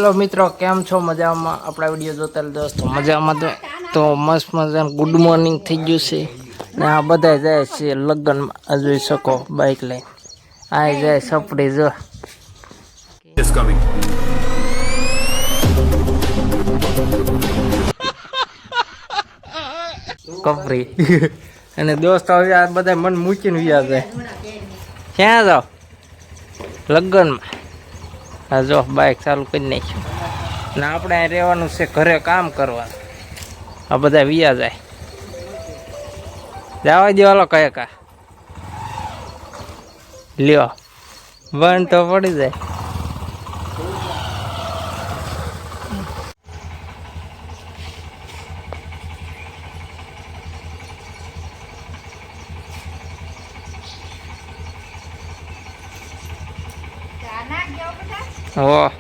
Hello मित्रों केम छो मजा में अपना विडियो जोता दोस्तों मजा में तो मस्त मजा गुड मॉर्निंग थी गयु से ने आ बधाय जाय छे लगन में जोई सको बाइक लई आय जाय सपड़ी जो is coming. कपरी અને દોસ્તો હવે આ બધા મન મૂકીને વ્યા જાય ક્યાં જાવ લગનમાં આ જો બાઇક ચાલુ કરી નાખ્યું ને આપણે અહીં રહેવાનું છે ઘરે કામ કરવાનું આ બધા વ્યા જાય જવા દો હાલો કહે કા લ્યો બંધ તો પડી જાય Oh.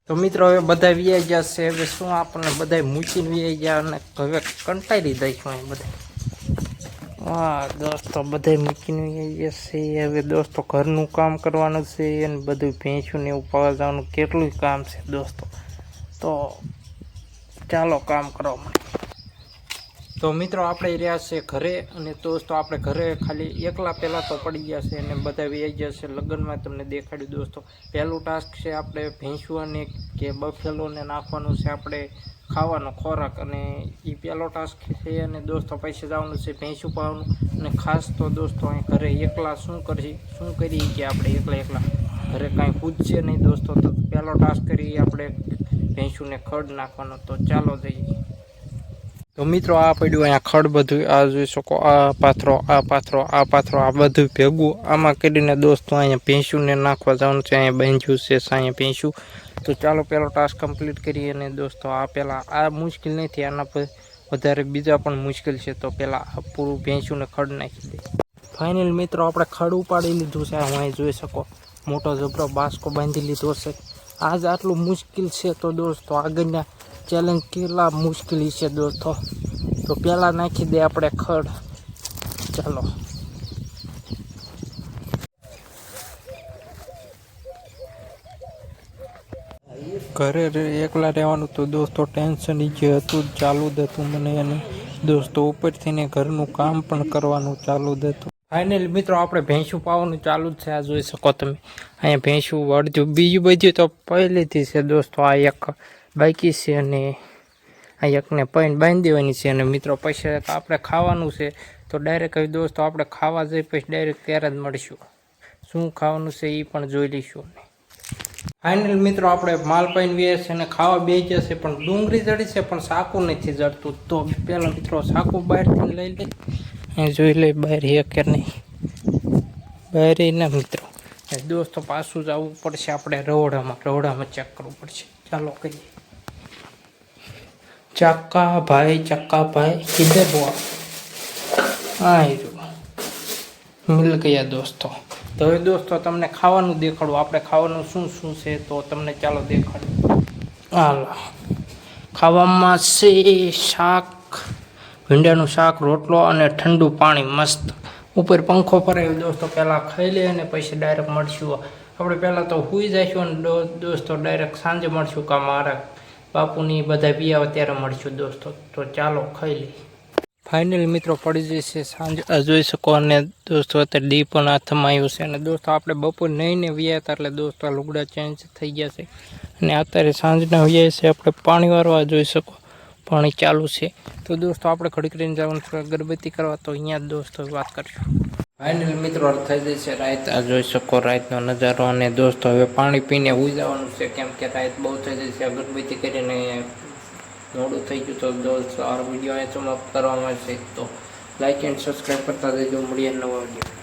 તો મિત્રો હવે બધા વ્યાઈ ગયા છે હવે શું આપણને બધા મૂકીને વ્યાઈ ગયા અને હવે કંટાળી દઈશું બધા વાહ દોસ્તો બધા મૂકીને વ્યાઈ ગયા છે હવે દોસ્તો ઘરનું કામ કરવાનું છે અને બધું ભેંસું ને એવું પાવા જવાનું કેટલું કામ છે દોસ્તો તો ચાલો કામ કરવા તો મિત્રો આપણે રહ્યા છે ઘરે અને દોસ્તો આપણે ઘરે ખાલી એકલા પહેલાં તો પડી ગયા છે અને બધા વ્યાઈ ગયા છે લગ્નમાં તમને દેખાડ્યું દોસ્તો પહેલું ટાસ્ક છે આપણે ભેંસુઓને કે બફેલોને નાખવાનું છે આપણે ખાવાનો ખોરાક અને એ પહેલો ટાસ્ક છે અને દોસ્તો પૈસા જવાનું છે ભેંસું પાવાનું અને ખાસ તો દોસ્તો અહીં ઘરે એકલા શું કરીએ કે આપણે એકલા ઘરે કાંઈ પૂછશે નહીં દોસ્તો તો પહેલો ટાસ્ક કરીએ આપણે ભેંસુને ખડ નાખવાનો તો ચાલો જઈએ તો મિત્રો આ પડ્યું અહીંયા ખડ બધું આ જોઈ શકો આ પાથરો આ બધું ભેગું આમાં કરીને દોસ્તો અહીંયા ભેંસુને નાખવા જવાનું છે અહીંયા બાંધ્યું છે અહીંયા ભેંસું તો ચાલો પહેલો ટાસ્ક કમ્પ્લીટ કરીએ અને દોસ્તો આ પહેલાં આ મુશ્કેલ નથી આના પર વધારે બીજા પણ મુશ્કેલ છે તો પહેલાં આ પૂરું ભેંસુને ખડ નાખી દે ફાઇનલ મિત્રો આપણે ખડ ઉપાડી લીધું છે અહીં જોઈ શકો મોટો જબરો બાસ્કો બાંધી લીધો છે આજ આટલું મુશ્કેલ છે તો દોસ્તો આગળના ચેલેન્જ કેટલા મુશ્કેલી છે દોસ્તો તો પહેલાં નાખી દે આપણે ખડ ચાલો ઘરે એકલા રહેવાનું તો દોસ્તો ટેન્શન જે હતું ચાલુ જ હતું મને અને દોસ્તો ઉપરથી ને ઘરનું કામ પણ કરવાનું ચાલુ જ હતું ફાઇનલી મિત્રો આપણે ભેંસું પાવાનું ચાલુ જ છે આ જોઈ શકો તમે અહીંયા ભેંસું વળતું બીજું બધું તો પહેલેથી છે દોસ્તો આ એક બાકી છે અને આ એકને પૈન બાંધી દેવાની છે અને મિત્રો પછી આપણે ખાવાનું છે તો ડાયરેક્ટ હવે દોસ્તો આપણે ખાવા જઈએ પછી ડાયરેક્ટ ત્યારે જ મળીશું શું ખાવાનું છે એ પણ જોઈ લઈશું ફાઇનલ મિત્રો આપણે માલ પૈન વ્યાય છે અને ખાવા બે જશે પણ ડુંગળી જડી છે પણ સાકું નથી જડતું તો પહેલાં મિત્રો સાકું બહારથી લઈ લે એ જોઈ લે બહાર હે કે નહીં બહાર ના મિત્રો દોસ્તો પાછું જવું પડશે આપણે રવડામાં ચેક કરવું પડશે ચાલો કરીએ चक्का भाई किधर हुआ हाँ मिल गया दोस्तों तो હવે દોસ્તો તમને ખાવાનું દેખાડું આપણે ખાવાનું શું છે તો તમને ચાલો દેખાડું હાલો ખાવામાં છે શાક ભીંડાનું શાક રોટલો અને ઠંડુ પાણી મસ્ત ઉપર પંખો ફરાવ્યો દોસ્તો પહેલાં ખાઈ લે અને પછી ડાયરેક્ટ મળશું આપણે પહેલાં તો સૂઈ જઈશું અને દોસ્તો ડાયરેક્ટ સાંજે મળશું કે મારા બાપુની બધા બી આવે ત્યારે મળશું દોસ્તો તો ચાલો ખાઈ લઈએ ફાઇનલ મિત્રો પડી જશે સાંજ જોઈ શકો અને દોસ્તો અત્યારે ડી પણ હાથમાં આવ્યું છે અને દોસ્તો આપણે બપોર નહીં વ્યા હતા એટલે દોસ્તો લુગડા ચેન્જ થઈ ગયા છે અને અત્યારે સાંજના વ્યાય છે આપણે પાણી વાળવા જોઈ શકો પાણી ચાલુ છે તો દોસ્તો આપણે ઘડી કરીને જવાનું છે અગરબત્તી કરવા તો અહીંયા દોસ્તો વાત કરશું ફાઇનલ મિત્રો થઈ જશે રાત આ જોઈ શકો રાતનો નજારો અને દોસ્તો હવે પાણી પીને ઉઈ જવાનું છે કેમ કે રાત બહુ થઈ જશે અગરબત્તી કરીને મોડું થઈ ગયું તો દોસ્તો આ વિડીયો સમાપ્ત કરવામાં છે તો લાઈક એન્ડ સબસ્ક્રાઈબ કરતા જજો મળીએ નવા વિડીયો